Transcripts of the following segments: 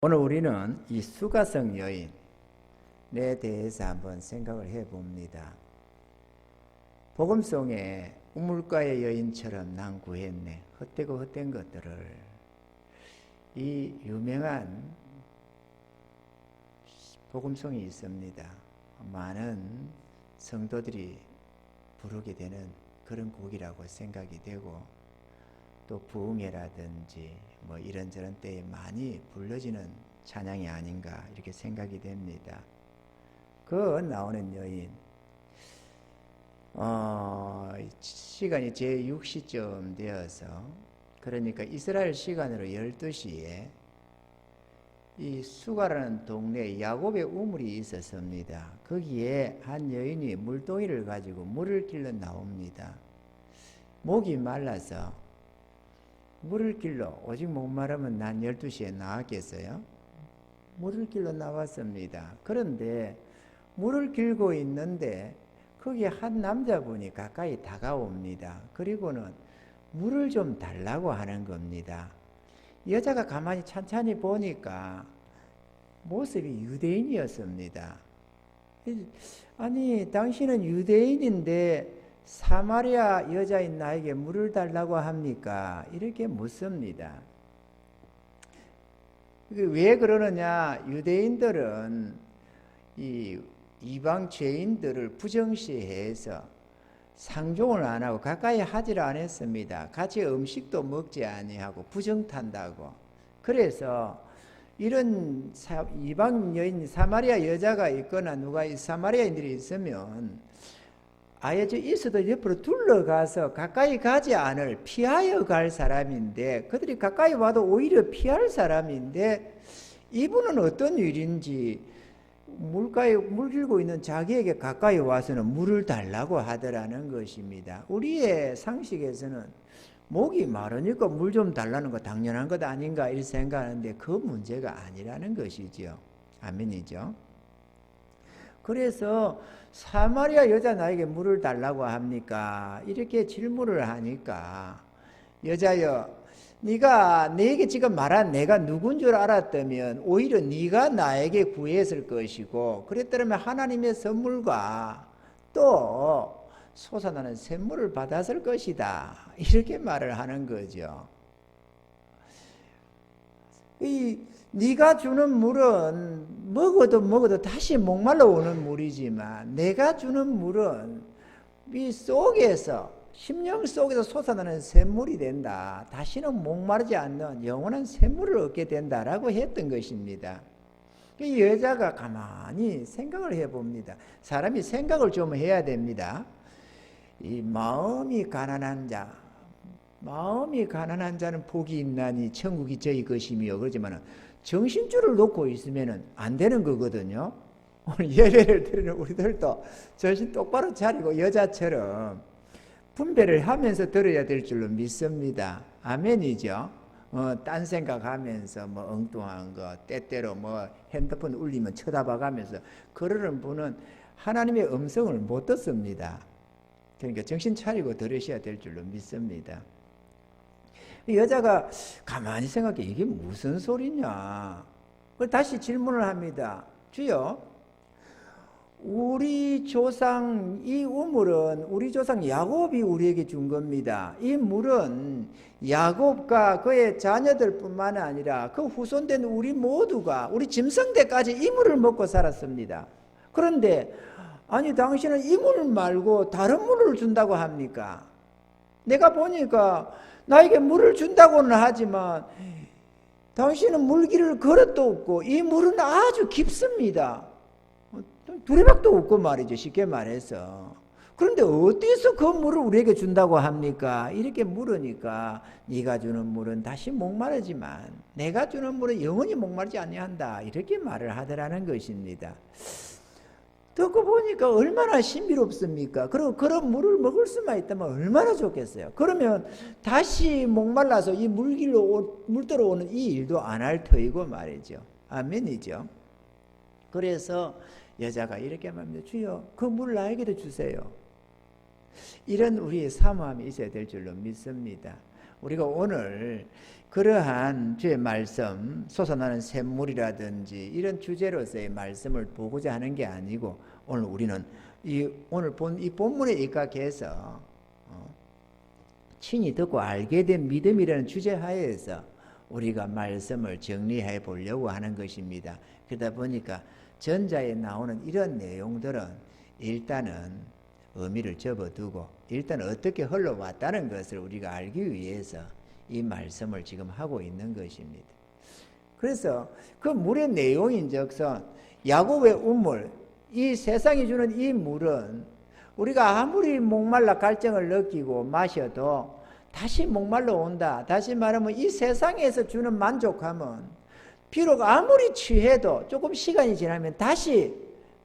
오늘 우리는 이 수가성 여인에 대해서 한번 생각을 해봅니다. 복음송에 우물가의 여인처럼 난 구했네, 헛되고 헛된 것들을, 이 유명한 복음송이 있습니다. 많은 성도들이 부르게 되는 그런 곡이라고 생각이 되고, 또 부흥회라든지 뭐 이런저런 때에 많이 불러지는 찬양이 아닌가 이렇게 생각이 됩니다. 그 나오는 여인, 시간이 제6시쯤 되어서, 그러니까 이스라엘 시간으로 12시에 이 수가라는 동네에 야곱의 우물이 있었습니다. 거기에 한 여인이 물동이를 가지고 물을 길러 나옵니다. 목이 말라서 물을 길러, 오직 목마르면 난 12시에 나왔겠어요? 물을 길러 나왔습니다. 그런데 물을 길고 있는데 거기에 한 남자분이 가까이 다가옵니다. 그리고는 물을 좀 달라고 하는 겁니다. 여자가 가만히 찬찬히 보니까 모습이 유대인이었습니다. 아니, 당신은 유대인인데 사마리아 여자인 나에게 물을 달라고 합니까? 이렇게 묻습니다. 왜 그러느냐? 유대인들은 이 이방 죄인들을 부정시해서 상종을 안 하고 가까이 하지를 않았습니다. 같이 음식도 먹지 아니하고 부정탄다고. 그래서 이런 이방 여인, 사마리아 여자가 있거나 누가 사마리아인들이 있으면 아예 저 있어도 옆으로 둘러가서 가까이 가지 않을, 피하여 갈 사람인데, 그들이 가까이 와도 오히려 피할 사람인데, 이분은 어떤 일인지 물가에 물 길고 있는 자기에게 가까이 와서는 물을 달라고 하더라는 것입니다. 우리의 상식에서는 목이 마르니까 물 좀 달라는 거 당연한 것 아닌가 이렇게 생각하는데, 그 문제가 아니라는 것이죠. 아멘이죠. 그래서 사마리아 여자 나에게 물을 달라고 합니까? 이렇게 질문을 하니까, 여자여, 네가 내게 지금 말한 내가 누군 줄 알았다면 오히려 네가 나에게 구했을 것이고, 그랬더라면 하나님의 선물과 또 솟아나는 샘물을 받았을 것이다, 이렇게 말을 하는 거죠. 네가 주는 물은 먹어도 다시 목말라 오는 물이지만, 내가 주는 물은 이 속에서, 심령 속에서 솟아나는 샘물이 된다. 다시는 목마르지 않는 영원한 샘물을 얻게 된다라고 했던 것입니다. 이 여자가 가만히 생각을 해봅니다. 사람이 생각을 좀 해야 됩니다. 이 마음이 가난한 자는 복이 있나니 천국이 저희 것이며, 그러지만 정신줄을 놓고 있으면 안 되는 거거든요. 오늘 예배를 드리는 우리들도 정신 똑바로 차리고 여자처럼 분별을 하면서 들어야 될 줄로 믿습니다. 아멘이죠. 딴 생각하면서 뭐 엉뚱한 거, 때때로 뭐 핸드폰 울리면 쳐다봐가면서 그러는 분은 하나님의 음성을 못 듣습니다. 그러니까 정신 차리고 들으셔야 될 줄로 믿습니다. 여자가 가만히 생각해, 이게 무슨 소리냐? 다시 질문을 합니다. 주여, 우리 조상, 이 우물은 우리 조상 야곱이 우리에게 준 겁니다. 이 물은 야곱과 그의 자녀들뿐만 아니라 그 후손된 우리 모두가, 우리 짐승대까지 이 물을 먹고 살았습니다. 그런데 아니, 당신은 이 물 말고 다른 물을 준다고 합니까? 내가 보니까 나에게 물을 준다고는 하지만 당신은 물길을 그릇도 없고 이 물은 아주 깊습니다. 두레박도 없고 말이죠, 쉽게 말해서. 그런데 어디서 그 물을 우리에게 준다고 합니까? 이렇게 물으니까, 네가 주는 물은 다시 목마르지만 내가 주는 물은 영원히 목마르지 아니한다, 이렇게 말을 하더라는 것입니다. 듣고 보니까 얼마나 신비롭습니까? 그리고 그런 물을 먹을 수만 있다면 얼마나 좋겠어요. 그러면 다시 목말라서 이 물길로 물 들어오는 이 일도 안 할 터이고 말이죠. 아멘이죠. 그래서 여자가 이렇게 말합니다. 주여, 그 물 나에게도 주세요. 이런 우리의 사모함이 있어야 될 줄로 믿습니다. 우리가 오늘 그러한 주의 말씀, 솟아나는 샘물이라든지 이런 주제로서의 말씀을 보고자 하는 게 아니고, 오늘 우리는 오늘 이 본문에 입각해서 친히 듣고 알게 된 믿음이라는 주제 하에서 우리가 말씀을 정리해 보려고 하는 것입니다. 그러다 보니까 전자에 나오는 이런 내용들은 일단은 의미를 접어두고 일단 어떻게 흘러왔다는 것을 우리가 알기 위해서 이 말씀을 지금 하고 있는 것입니다. 그래서 그 물의 내용인즉슨 야곱의 우물, 이 세상이 주는 이 물은 우리가 아무리 목말라 갈증을 느끼고 마셔도 다시 목말라 온다. 다시 말하면 이 세상에서 주는 만족함은 비록 아무리 취해도 조금 시간이 지나면 다시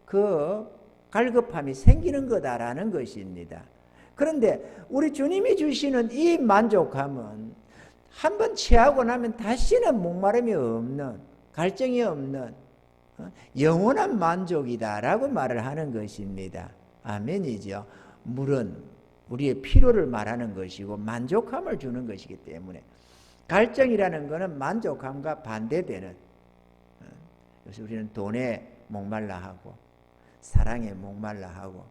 그 갈급함이 생기는 거다라는 것입니다. 그런데 우리 주님이 주시는 이 만족함은 한번 취하고 나면 다시는 목마름이 없는, 갈증이 없는 영원한 만족이다라고 말을 하는 것입니다. 아멘이죠. 물은 우리의 필요를 말하는 것이고 만족함을 주는 것이기 때문에 갈증이라는 것은 만족함과 반대되는, 그래서 우리는 돈에 목말라하고 사랑에 목말라하고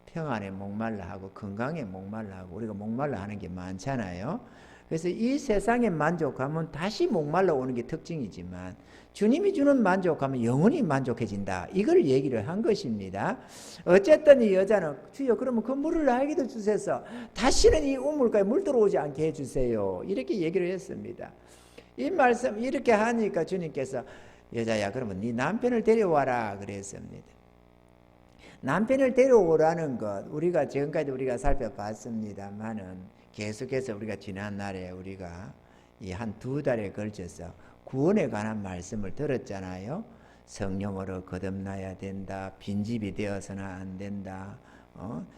평안에 목말라하고 건강에 목말라하고 우리가 목말라하는 게 많잖아요. 그래서 이 세상의 만족함은 다시 목말라 오는 게 특징이지만 주님이 주는 만족함은 영원히 만족해진다. 이걸 얘기를 한 것입니다. 어쨌든 이 여자는 주여 그러면 그 물을 나에게도 주셔서 다시는 이 우물가에 물 들어오지 않게 해주세요. 이렇게 얘기를 했습니다. 이 말씀 이렇게 하니까 주님께서 여자야 그러면 네 남편을 데려와라 그랬습니다. 남편을 데려오라는 것 우리가 지금까지 우리가 살펴봤습니다만은 계속해서 우리가 지난날에 우리가 이 한 2달에 걸쳐서 구원에 관한 말씀을 들었잖아요. 성령으로 거듭나야 된다. 빈집이 되어서는 안 된다.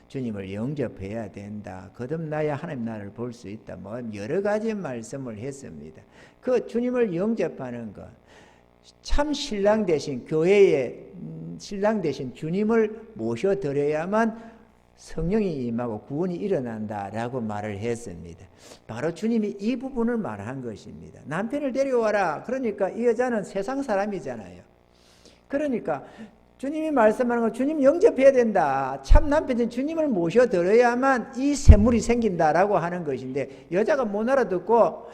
주님을 영접해야 된다. 거듭나야 하나님 나라를 볼 수 있다. 뭐 여러 가지 말씀을 했습니다. 그 주님을 영접하는 것, 참 신랑 대신 교회의 신랑 대신 주님을 모셔드려야만 성령이 임하고 구원이 일어난다라고 말을 했습니다. 바로 주님이 이 부분을 말한 것입니다. 남편을 데려와라. 그러니까 이 여자는 세상 사람이잖아요. 그러니까 주님이 말씀하는 건 주님 영접해야 된다. 참 남편은 주님을 모셔드려야만 이 샘물이 생긴다라고 하는 것인데 여자가 못 알아듣고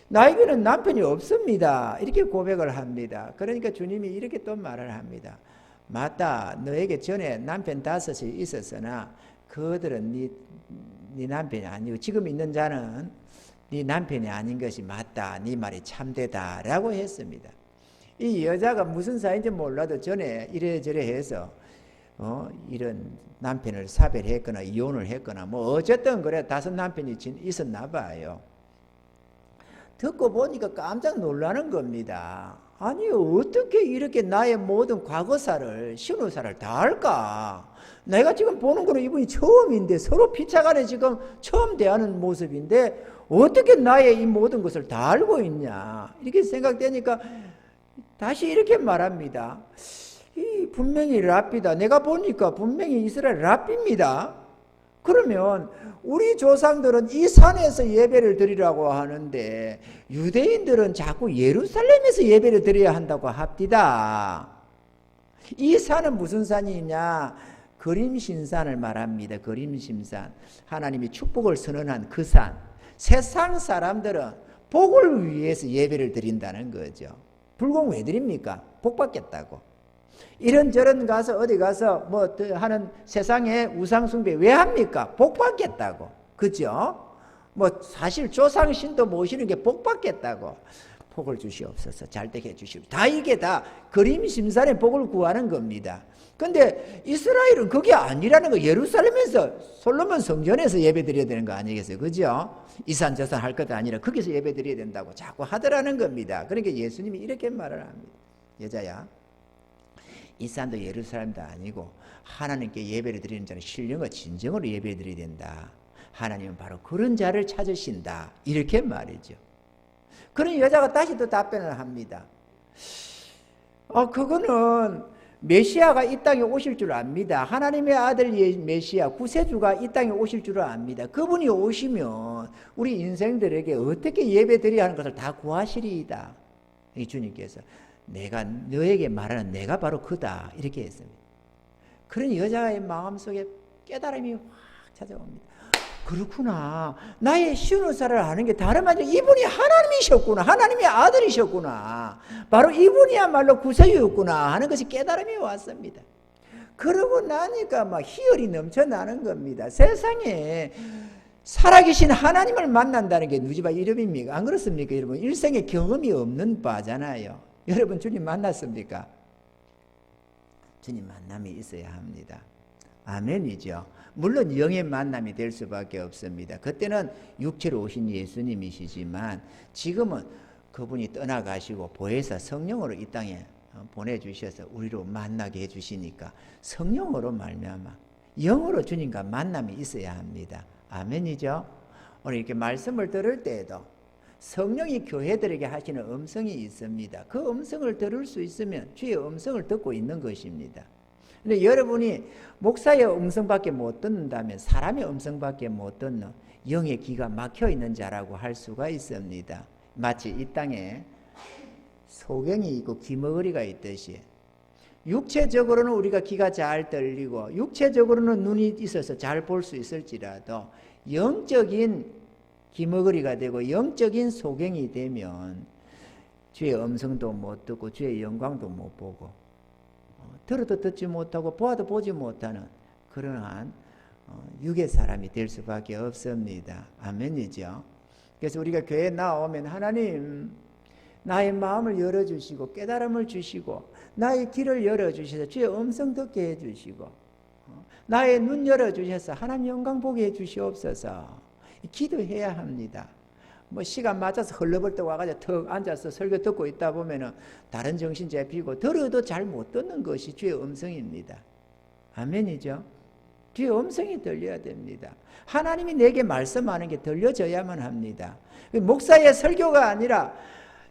나에게는 남편이 없습니다. 이렇게 고백을 합니다. 그러니까 주님이 이렇게 또 말을 합니다. 맞다. 너에게 전에 남편 5이 있었으나 그들은 네 남편이 아니고 지금 있는 자는 네 남편이 아닌 것이 맞다. 네 말이 참되다. 라고 했습니다. 이 여자가 무슨 사이인지 몰라도 전에 이래저래 해서 이런 남편을 사별했거나 이혼을 했거나 뭐 어쨌든 그래 5 남편이 있었나 봐요. 듣고 보니까 깜짝 놀라는 겁니다. 아니 어떻게 이렇게 나의 모든 과거사를 신우사를 다 알까? 내가 지금 보는 거는 이분이 처음인데 서로 피차간에 지금 처음 대하는 모습인데 어떻게 나의 이 모든 것을 다 알고 있냐 이렇게 생각되니까 다시 이렇게 말합니다. 이 분명히 랍비다. 내가 보니까 분명히 이스라엘 랍비입니다. 그러면 우리 조상들은 이 산에서 예배를 드리라고 하는데 유대인들은 자꾸 예루살렘에서 예배를 드려야 한다고 합디다. 이 산은 무슨 산이냐? 그림신산을 말합니다. 그림신산. 하나님이 축복을 선언한 그 산. 세상 사람들은 복을 위해서 예배를 드린다는 거죠. 불공 왜 드립니까? 복 받겠다고. 이런저런 가서 어디 가서 뭐 하는 세상에 우상숭배 왜 합니까? 복 받겠다고. 그죠? 뭐 사실 조상신도 모시는 게 복 받겠다고. 복을 주시옵소서. 잘되게 해주시옵소서. 다 이게 다 그림심산의 복을 구하는 겁니다. 근데 이스라엘은 그게 아니라는 거. 예루살렘에서 솔로몬 성전에서 예배 드려야 되는 거 아니겠어요? 그죠? 이산 저산 할 것도 아니라 거기서 예배 드려야 된다고 자꾸 하더라는 겁니다. 그러니까 예수님이 이렇게 말을 합니다. 여자야 이 산도 예루살렘도 아니고 하나님께 예배를 드리는 자는 신령과 진정으로 예배를 드려야 된다. 하나님은 바로 그런 자를 찾으신다. 이렇게 말이죠. 그런 여자가 다시 또 답변을 합니다. 그거는 메시아가 이 땅에 오실 줄 압니다. 하나님의 아들 메시아 구세주가 이 땅에 오실 줄을 압니다. 그분이 오시면 우리 인생들에게 어떻게 예배드려야 하는 것을 다 구하시리이다. 이 주님께서 내가 너에게 말하는 내가 바로 그다 이렇게 했습니다. 그런 여자의 마음속에 깨달음이 확 찾아옵니다. 그렇구나. 나의 시누사를 아는 게 다름 아니라 이분이 하나님이셨구나. 하나님의 아들이셨구나. 바로 이분이야말로 구세주였구나 하는 것이 깨달음이 왔습니다. 그러고 나니까 막 희열이 넘쳐나는 겁니다. 세상에 살아계신 하나님을 만난다는 게 누지바 이름입니까? 안 그렇습니까? 여러분 일생에 경험이 없는 바잖아요. 여러분 주님 만났습니까? 주님 만남이 있어야 합니다. 아멘이죠. 물론 영의 만남이 될 수밖에 없습니다. 그때는 육체로 오신 예수님이시지만 지금은 그분이 떠나가시고 보혜사 성령으로 이 땅에 보내주셔서 우리로 만나게 해주시니까 성령으로 말미암아 영으로 주님과 만남이 있어야 합니다. 아멘이죠. 오늘 이렇게 말씀을 들을 때에도 성령이 교회들에게 하시는 음성이 있습니다. 그 음성을 들을 수 있으면 주의 음성을 듣고 있는 것입니다. 근데 여러분이 목사의 음성밖에 못 듣는다면 사람의 음성밖에 못 듣는 영의 귀가 막혀 있는 자라고 할 수가 있습니다. 마치 이 땅에 소경이 있고 귀머거리가 있듯이 육체적으로는 우리가 귀가 잘 들리고 육체적으로는 눈이 있어서 잘 볼 수 있을지라도 영적인 귀머거리가 되고 영적인 소경이 되면 주의 음성도 못 듣고 주의 영광도 못 보고 들어도 듣지 못하고 보아도 보지 못하는 그러한 육의 사람이 될 수밖에 없습니다. 아멘이죠. 그래서 우리가 교회에 나오면 하나님 나의 마음을 열어주시고 깨달음을 주시고 나의 길을 열어주셔서 주의 음성 듣게 해주시고 나의 눈 열어주셔서 하나님 영광 보게 해주시옵소서 기도해야 합니다. 뭐 시간 맞아서 헐레벌떡 와가지고 턱 앉아서 설교 듣고 있다 보면은 다른 정신 잡히고 들어도 잘 못 듣는 것이 주의 음성입니다. 아멘이죠. 주의 음성이 들려야 됩니다. 하나님이 내게 말씀하는 게 들려져야만 합니다. 목사의 설교가 아니라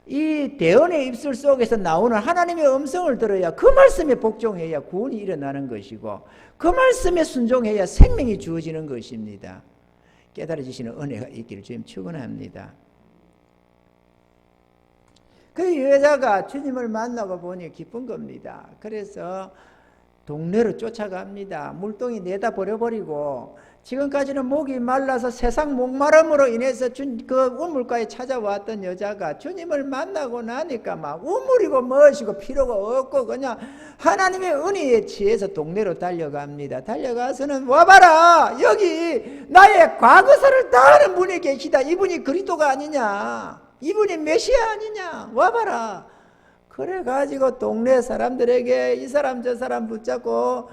이 대언의 입술 속에서 나오는 하나님의 음성을 들어야 그 말씀에 복종해야 구원이 일어나는 것이고 그 말씀에 순종해야 생명이 주어지는 것입니다. 깨달아지시는 은혜가 있기를 주님 축원합니다. 그 여자가 주님을 만나고 보니 기쁜 겁니다. 그래서 동네로 쫓아갑니다. 물동이 내다 버려버리고 지금까지는 목이 말라서 세상 목마름으로 인해서 그 우물가에 찾아왔던 여자가 주님을 만나고 나니까 막 우물이고 무엇이고 필요가 없고 그냥 하나님의 은혜에 취해서 동네로 달려갑니다. 달려가서는 와봐라 여기 나의 과거사를 다 아는 분이 계시다. 이분이 그리스도가 아니냐, 이분이 메시아 아니냐, 와봐라. 그래가지고 동네 사람들에게 이 사람 저 사람 붙잡고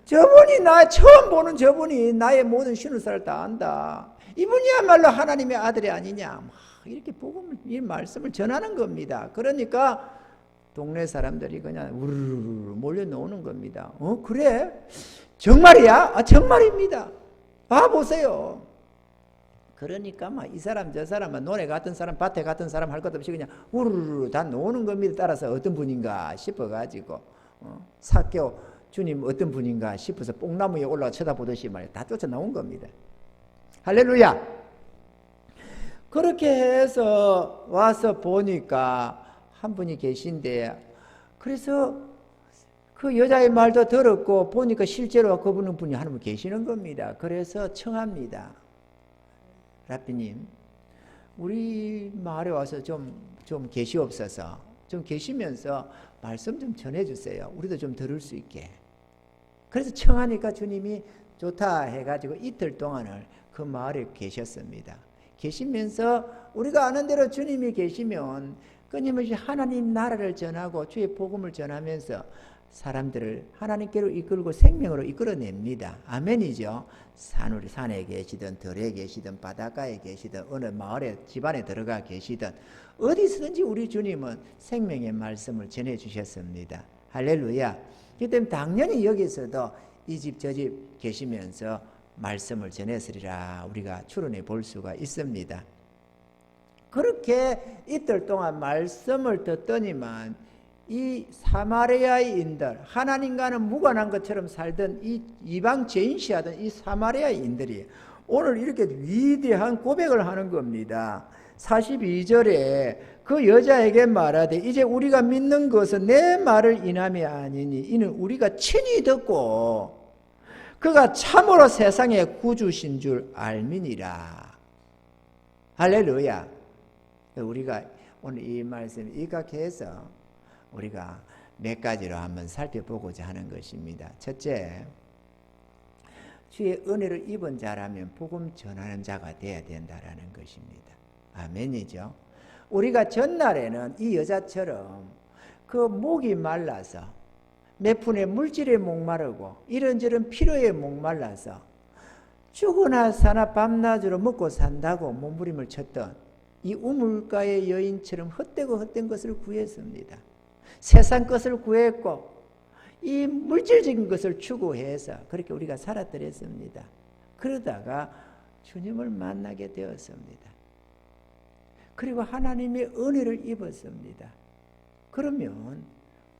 저분이 나 처음 보는 저분이 나의 모든 신우사를 다 안다. 이분이야말로 하나님의 아들이 아니냐. 막 이렇게 복음을 이 말씀을 전하는 겁니다. 그러니까 동네 사람들이 그냥 우르르 몰려 나오는 겁니다. 그래? 정말이야? 아 정말입니다. 봐보세요. 그러니까 막 이 사람 저 사람 논에 같은 사람 밭에 같은 사람 할 것 없이 그냥 우르르 다 나오는 겁니다. 따라서 어떤 분인가 싶어가지고 사교 주님 어떤 분인가 싶어서 뽕나무에 올라가 쳐다보듯이 말이야 다 쫓아 나온 겁니다. 할렐루야. 그렇게 해서 와서 보니까 한 분이 계신데 그래서 그 여자의 말도 들었고 보니까 실제로 그분이 한 분 계시는 겁니다. 그래서 청합니다. 라비님 우리 마을에 와서 좀 계시옵소서. 좀 계시면서 말씀 좀 전해주세요. 우리도 좀 들을 수 있게. 그래서 청하니까 주님이 좋다 해가지고 이틀 동안을 그 마을에 계셨습니다. 계시면서 우리가 아는 대로 주님이 계시면 끊임없이 하나님 나라를 전하고 주의 복음을 전하면서 사람들을 하나님께로 이끌고 생명으로 이끌어냅니다. 아멘이죠. 산에 계시든 들에 계시든 바닷가에 계시든 어느 마을에 집안에 들어가 계시든 어디서든지 우리 주님은 생명의 말씀을 전해주셨습니다. 할렐루야. 그렇기 때문에 당연히 여기서도 이 집 저 집 계시면서 말씀을 전했으리라 우리가 추론해 볼 수가 있습니다. 그렇게 이틀 동안 말씀을 듣더니만 이 사마리아인들, 하나님과는 무관한 것처럼 살던 이 이방 제인시하던 이 사마리아인들이 오늘 이렇게 위대한 고백을 하는 겁니다. 42절에 그 여자에게 말하되 이제 우리가 믿는 것은 내 말을 인함이 아니니 이는 우리가 친히 듣고 그가 참으로 세상의 구주신 줄 알미니라. 할렐루야. 우리가 오늘 이 말씀 이각해서 우리가 몇 가지로 한번 살펴보고자 하는 것입니다. 첫째, 주의 은혜를 입은 자라면 복음 전하는 자가 되어야 된다라는 것입니다. 아멘이죠. 우리가 전날에는 이 여자처럼 그 목이 말라서 몇 푼의 물질에 목마르고 이런저런 필요에 목말라서 죽으나 사나 밤낮으로 먹고 산다고 몸부림을 쳤던 이 우물가의 여인처럼 헛되고 헛된 것을 구했습니다. 세상 것을 구했고 이 물질적인 것을 추구해서 그렇게 우리가 살았더랬습니다. 그러다가 주님을 만나게 되었습니다. 그리고 하나님의 은혜를 입었습니다. 그러면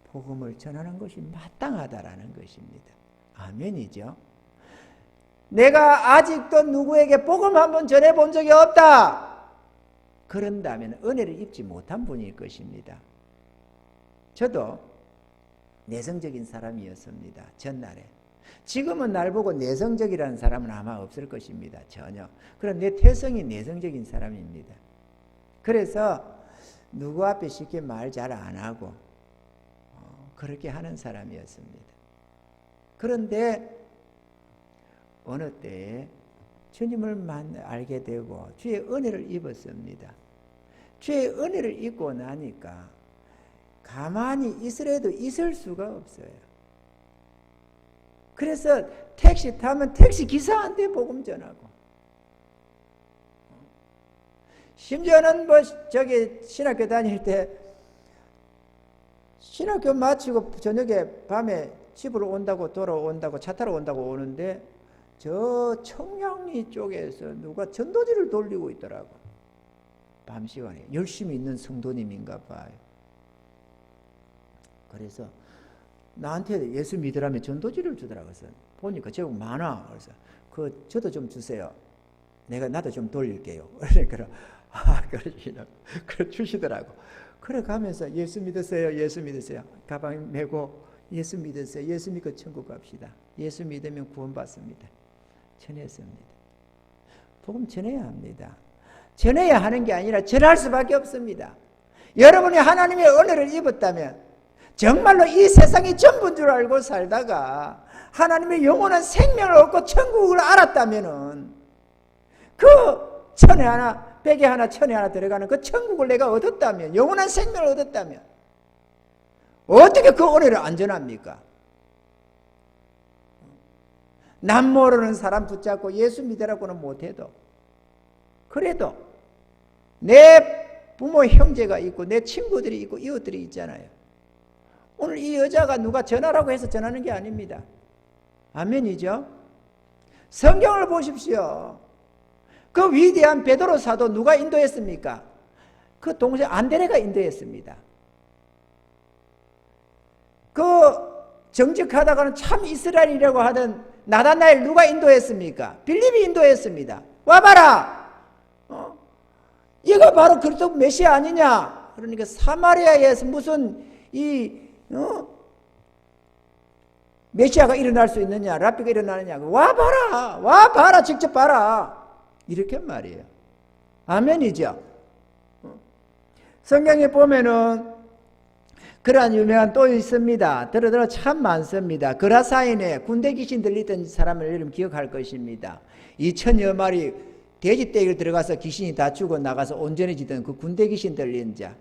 복음을 전하는 것이 마땅하다라는 것입니다. 아멘이죠. 내가 아직도 누구에게 복음 한번 전해본 적이 없다. 그런다면 은혜를 입지 못한 분일 것입니다. 저도 내성적인 사람이었습니다. 전날에. 지금은 날 보고 내성적이라는 사람은 아마 없을 것입니다. 전혀. 그런 내 태성이 내성적인 사람입니다. 그래서 누구 앞에 쉽게 말 잘 안 하고 그렇게 하는 사람이었습니다. 그런데 어느 때에 주님을 알게 되고 주의 은혜를 입었습니다. 주의 은혜를 입고 나니까 가만히 있으래도 있을 수가 없어요. 그래서 택시 타면 택시 기사한테 복음 전하고 심지어는 신학교 다닐 때 신학교 마치고 저녁에 밤에 집으로 온다고 돌아온다고 차 타러 온다고 오는데 저 청량리 쪽에서 누가 전도지를 돌리고 있더라고. 밤 시간에 열심히 있는 성도님인가 봐요. 그래서 나한테 예수 믿으라며 전도지를 주더라고. 그래서 보니까 제법 많아. 그래서 저도 좀 주세요. 나도 좀 돌릴게요. 그러니까 그러시더라고. 그래 주시더라고. 그래 가면서 예수 믿으세요. 예수 믿으세요. 가방 메고 예수 믿으세요. 예수 믿고 천국 갑시다. 예수 믿으면 구원받습니다. 전했습니다. 복음 전해야 합니다. 전해야 하는 게 아니라 전할 수밖에 없습니다. 여러분이 하나님의 은혜를 입었다면 정말로 이 세상이 전부인 줄 알고 살다가 하나님의 영원한 생명을 얻고 천국을 알았다면은 그 천에 하나, 백에 하나, 천에 하나 들어가는 그 천국을 내가 얻었다면, 영원한 생명을 얻었다면 어떻게 그 은혜를 안 전합니까? 남 모르는 사람 붙잡고 예수 믿으라고는 못해도 그래도 내 부모 형제가 있고 내 친구들이 있고 이웃들이 있잖아요. 오늘 이 여자가 누가 전하라고 해서 전하는 게 아닙니다. 아멘이죠? 성경을 보십시오. 그 위대한 베드로 사도 누가 인도했습니까? 그 동생 안드레가 인도했습니다. 그 정직하다가는 참 이스라엘이라고 하던 나다나엘 누가 인도했습니까? 빌립이 인도했습니다. 와봐라! 이거 바로 그리스도 메시아 아니냐? 그러니까 사마리아에서 무슨 메시아가 일어날 수 있느냐? 랍비가 일어나느냐? 와봐라! 와봐라! 직접 봐라! 이렇게 말이에요. 아멘이죠? 성경에 보면은 그러한 유명한 또 있습니다. 들어 참 많습니다. 그라사인에 군대 귀신 들리던 사람을 여러분 기억할 것입니다. 2000여 마리 돼지 떼기를 들어가서 귀신이 다 죽어 나가서 온전해지던 그 군대 귀신 들린 자.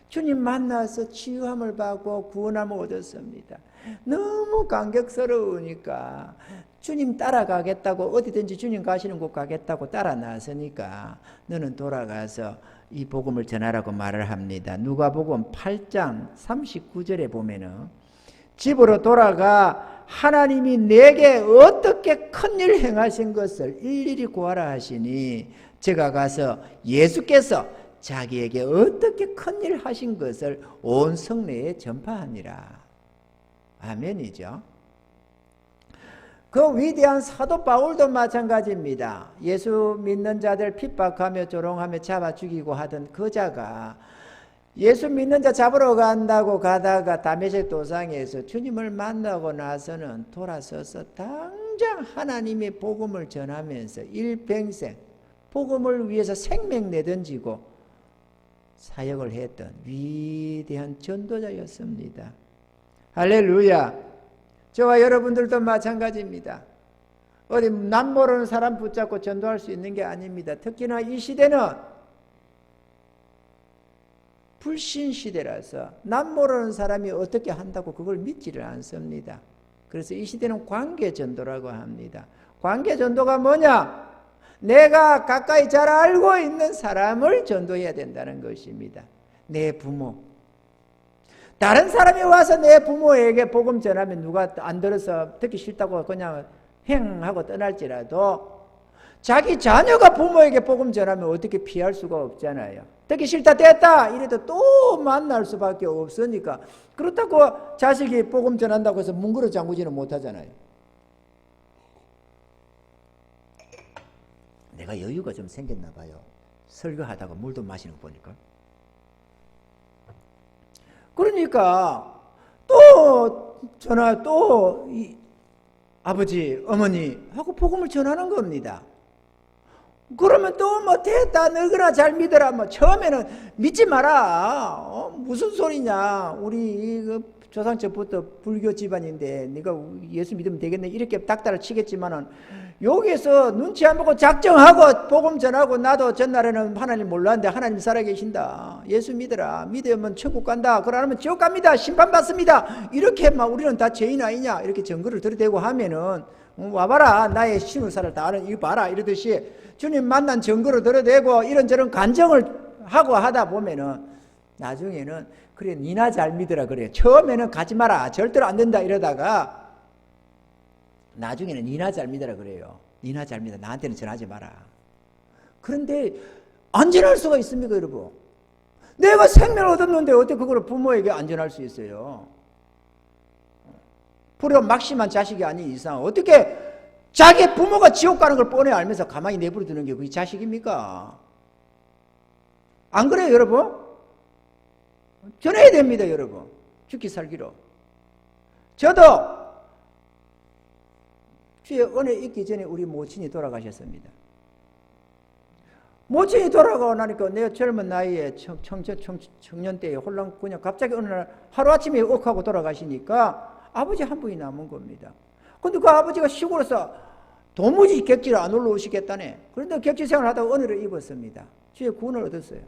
주님 만나서 치유함을 받고 구원함을 얻었습니다. 너무 감격스러우니까 주님 따라가겠다고 어디든지 주님 가시는 곳 가겠다고 따라 나서니까 너는 돌아가서 이 복음을 전하라고 말을 합니다. 누가복음 8장 39절에 보면은 집으로 돌아가 하나님이 내게 어떻게 큰일 행하신 것을 일일이 고하라 하시니 제가 가서 예수께서 자기에게 어떻게 큰일 하신 것을 온 성내에 전파하니라. 아멘이죠. 그 위대한 사도 바울도 마찬가지입니다. 예수 믿는 자들 핍박하며 조롱하며 잡아 죽이고 하던 그 자가 예수 믿는 자 잡으러 간다고 가다가 다메섹 도상에서 주님을 만나고 나서는 돌아서서 당장 하나님의 복음을 전하면서 일평생 복음을 위해서 생명 내던지고 사역을 했던 위대한 전도자였습니다. 할렐루야. 저와 여러분들도 마찬가지입니다. 어디 남 모르는 사람 붙잡고 전도할 수 있는 게 아닙니다. 특히나 이 시대는 불신 시대라서 남 모르는 사람이 어떻게 한다고 그걸 믿지를 않습니다. 그래서 이 시대는 관계 전도라고 합니다. 관계 전도가 뭐냐? 내가 가까이 잘 알고 있는 사람을 전도해야 된다는 것입니다. 내 부모. 다른 사람이 와서 내 부모에게 복음 전하면 누가 안 들어서 듣기 싫다고 그냥 행하고 떠날지라도 자기 자녀가 부모에게 복음 전하면 어떻게 피할 수가 없잖아요. 듣기 싫다 됐다 이래도 또 만날 수밖에 없으니까 그렇다고 자식이 복음 전한다고 해서 뭉그러 잠그지는 못하잖아요. 내가 여유가 좀 생겼나 봐요. 설교하다가 물도 마시는 거 보니까. 그러니까 또 전화 또 아버지 어머니 하고 복음을 전하는 겁니다. 그러면 또 뭐 됐다 너그나 잘 믿어라 뭐 처음에는 믿지 마라. 무슨 소리냐 우리 조상 때부터 불교 집안인데 네가 예수 믿으면 되겠네 이렇게 닥달을 치겠지만은 여기서 눈치 안 보고 작정하고 복음 전하고 나도 전날에는 하나님 몰랐는데 하나님 살아계신다. 예수 믿어라. 믿으면 천국 간다. 그러면 지옥 갑니다. 심판받습니다. 이렇게 막 우리는 다 죄인 아니냐 이렇게 증거를 들이대고 하면은 와봐라 나의 신우사를 다 아는 이거 봐라 이러듯이 주님 만난 증거를 들어대고 이런저런 간정을 하고 하다 보면은 나중에는 그래 니나 잘 믿으라 그래. 처음에는 가지 마라 절대로 안 된다 이러다가 나중에는 니나 잘 믿으라 그래요. 니나 잘 믿어 나한테는 전하지 마라. 그런데 안 전할 수가 있습니까 여러분? 내가 생명을 얻었는데 어떻게 그걸 부모에게 안 전할 수 있어요? 불효 막심한 자식이 아닌 이상 어떻게 자기 부모가 지옥 가는 걸 뻔히 알면서 가만히 내버려 두는 게 그게 자식입니까? 안 그래요 여러분? 전해야 됩니다 여러분. 죽기 살기로. 저도 주의 은혜 있기 전에 우리 모친이 돌아가셨습니다. 모친이 돌아가고 나니까 내가 젊은 나이에 청년 때에 홀랑 그냥 갑자기 어느 날 하루아침에 억하고 돌아가시니까 아버지 한 분이 남은 겁니다. 근데 그 아버지가 시골에서 도무지 객지를 안 올라오시겠다네. 그런데 객지 생활을 하다가 은혜를 입었습니다. 주의 구원을 얻었어요.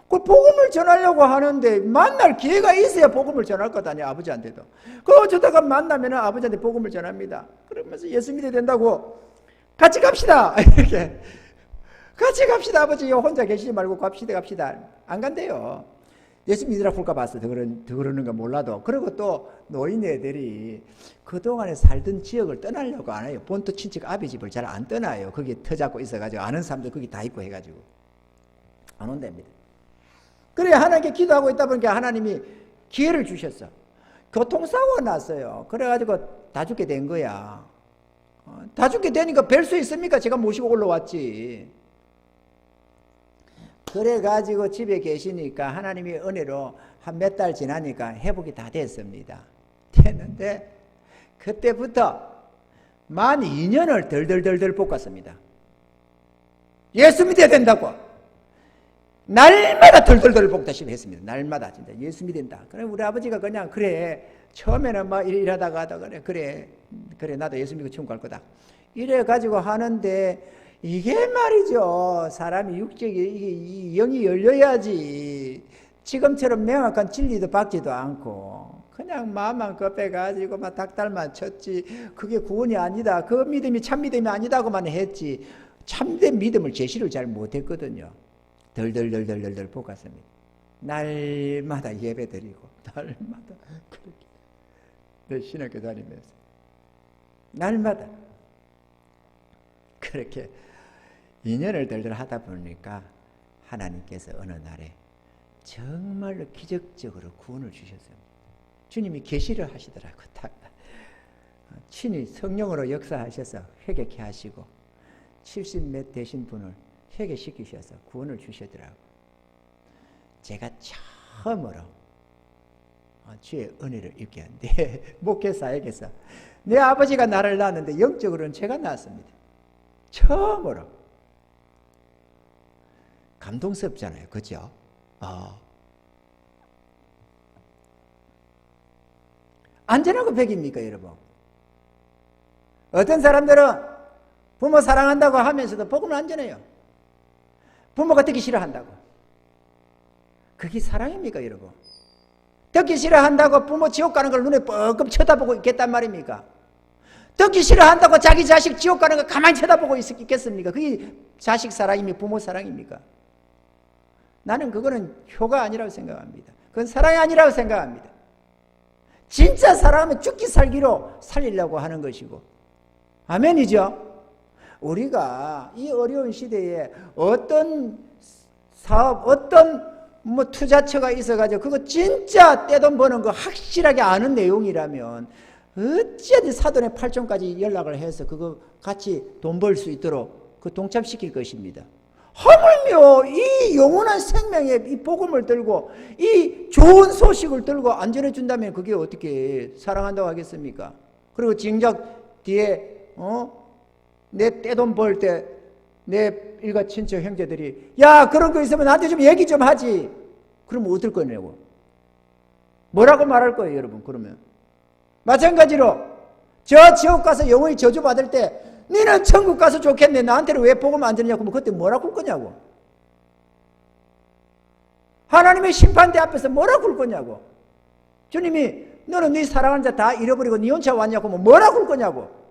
그 복음을 전하려고 하는데 만날 기회가 있어야 복음을 전할 것 아니야 아버지한테도. 그 어쩌다가 만나면 아버지한테 복음을 전합니다. 그러면서 예수 믿어야 된다고 같이 갑시다 이렇게 같이 갑시다 아버지 혼자 계시지 말고 갑시다. 안 간대요. 예수 믿으라 볼까 봐서 더 그러는가 몰라도. 그리고 또 노인 애들이 그동안에 살던 지역을 떠나려고 안 해요. 본토 친척 아비 집을 잘 안 떠나요. 거기 터잡고 있어가지고 아는 사람들 거기 다 있고 해가지고 안 온답니다. 그래 하나님께 기도하고 있다 보니까 하나님이 기회를 주셨어. 교통사고가 났어요. 그래가지고 다 죽게 된 거야. 다 죽게 되니까 뵐 수 있습니까? 제가 모시고 올라왔지. 그래가지고 집에 계시니까 하나님의 은혜로 한 몇 달 지나니까 회복이 다 됐습니다. 됐는데 그때부터 만 2년을 덜덜덜덜 볶았습니다. 예수 믿어야 된다고 날마다 덜덜덜 볶다시피 했습니다. 날마다 진짜 예수 믿는다. 그래 우리 아버지가 그냥 그래 처음에는 막 일하다가 하다가 그래 나도 예수 믿고 천국 갈 거다 이래 가지고 하는데 이게 말이죠. 사람이 육적이 영이 열려야지. 지금처럼 명확한 진리도 받지도 않고 그냥 마음만 급해가지고 막 닭달만 쳤지. 그게 구원이 아니다. 그 믿음이 참 믿음이 아니다고만 했지. 참된 믿음을 제시를 잘 못했거든요. 덜덜덜덜덜 볶았습니다. 날마다 예배드리고 날마다 그렇게 내 신학교 다니면서 날마다 그렇게 2년을 덜덜 하다 보니까 하나님께서 어느 날에 정말로 기적적으로 구원을 주셨어요. 주님이 계시를 하시더라고. 친히 성령으로 역사하셔서 회개케 하시고 70몇 되신 분을 회개시키셔서 구원을 주시더라고. 제가 처음으로 주의 은혜를 입게 한데 목회사역에서 내 아버지가 나를 낳았는데 영적으로는 제가 낳았습니다. 처음으로. 감동스럽잖아요. 그죠? 안전하고 백입니까, 여러분? 어떤 사람들은 부모 사랑한다고 하면서도 복음은 안전해요. 부모가 듣기 싫어한다고. 그게 사랑입니까, 여러분? 듣기 싫어한다고 부모 지옥 가는 걸 눈에 뻐끔 쳐다보고 있겠단 말입니까? 듣기 싫어한다고 자기 자식 지옥 가는 거 가만히 쳐다보고 있겠습니까? 그게 자식 사랑입니까? 부모 사랑입니까? 나는 그거는 효가 아니라고 생각합니다. 그건 사랑이 아니라고 생각합니다. 진짜 사랑하면 죽기 살기로 살리려고 하는 것이고. 아멘이죠? 우리가 이 어려운 시대에 어떤 사업, 어떤 투자처가 있어가지고 그거 진짜 떼돈 버는 거 확실하게 아는 내용이라면 어찌하든 사돈의 8종까지 연락을 해서 그거 같이 돈 벌 수 있도록 그 동참시킬 것입니다. 하물며 이 영원한 생명의 이 복음을 들고 이 좋은 소식을 들고 안전해 준다면 그게 어떻게 사랑한다고 하겠습니까? 그리고 정작 뒤에 내 떼돈 벌 때 내 일가 친척 형제들이 야 그런 거 있으면 나한테 좀 얘기 좀 하지. 그러면 어떨 거냐고. 뭐라고 말할 거예요, 여러분? 그러면 마찬가지로 저 지옥 가서 영원히 저주받을 때 너는 천국 가서 좋겠네. 나한테는 왜 복음 안 들냐고 하면 그때 뭐라고 할 거냐고. 하나님의 심판대 앞에서 뭐라고 할 거냐고. 주님이 너는 네 사랑하는 자 다 잃어버리고 네 혼자 왔냐고 하면 뭐라고 할 거냐고.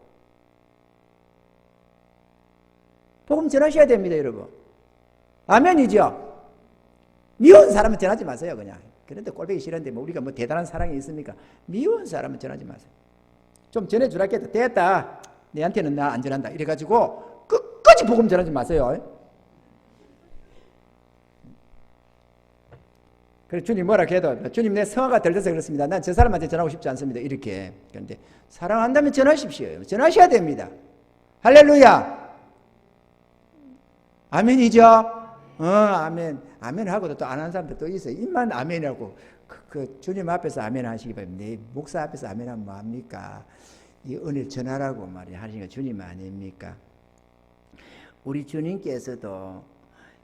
복음 전하셔야 됩니다, 여러분. 아멘이죠? 미운 사람은 전하지 마세요, 그냥. 그런데 꼴보기 싫은데 뭐 우리가 뭐 대단한 사랑이 있습니까? 미운 사람은 전하지 마세요. 좀 전해주라 해도 됐다. 내한테는 나 안 전한다. 이래가지고 끝까지 복음 전하지 마세요. 그래서 주님 뭐라 해도 주님 내 성화가 덜 돼서 그렇습니다. 난 저 사람한테 전하고 싶지 않습니다. 이렇게. 그런데 사랑한다면 전하십시오. 전하셔야 됩니다. 할렐루야. 아멘이죠? 아멘. 아멘 하고도 또 안 하는 사람들 또 있어요. 입만 아멘하고 그 주님 앞에서 아멘 하시기 바랍니다. 내 목사 앞에서 아멘 하면 뭐합니까? 이 은혜를 전하라고 말이 하시니까 주님 아닙니까? 우리 주님께서도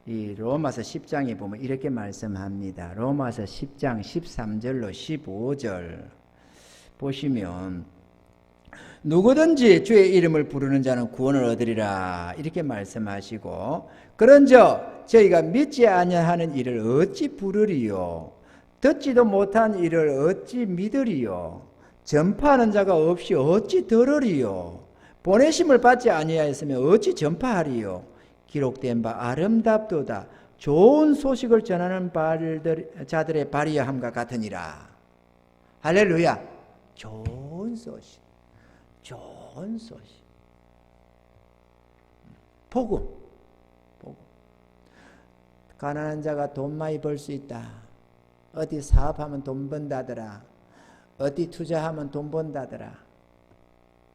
이 로마서 10장에 보면 이렇게 말씀합니다. 로마서 10장 13절로 15절 보시면 누구든지 주의 이름을 부르는 자는 구원을 얻으리라 이렇게 말씀하시고 그런저 저희가 믿지 아니하는 이를 어찌 부르리요 듣지도 못한 이를 어찌 믿으리요 전파하는 자가 없이 어찌 들으리요 보내심을 받지 아니하였으면 어찌 전파하리요 기록된 바 아름답도다 좋은 소식을 전하는 자들의 발이함과 같으니라. 할렐루야. 좋은 소식. 좋은 소식. 복음. 가난한 자가 돈 많이 벌 수 있다. 어디 사업하면 돈 번다더라. 어디 투자하면 돈 번다더라.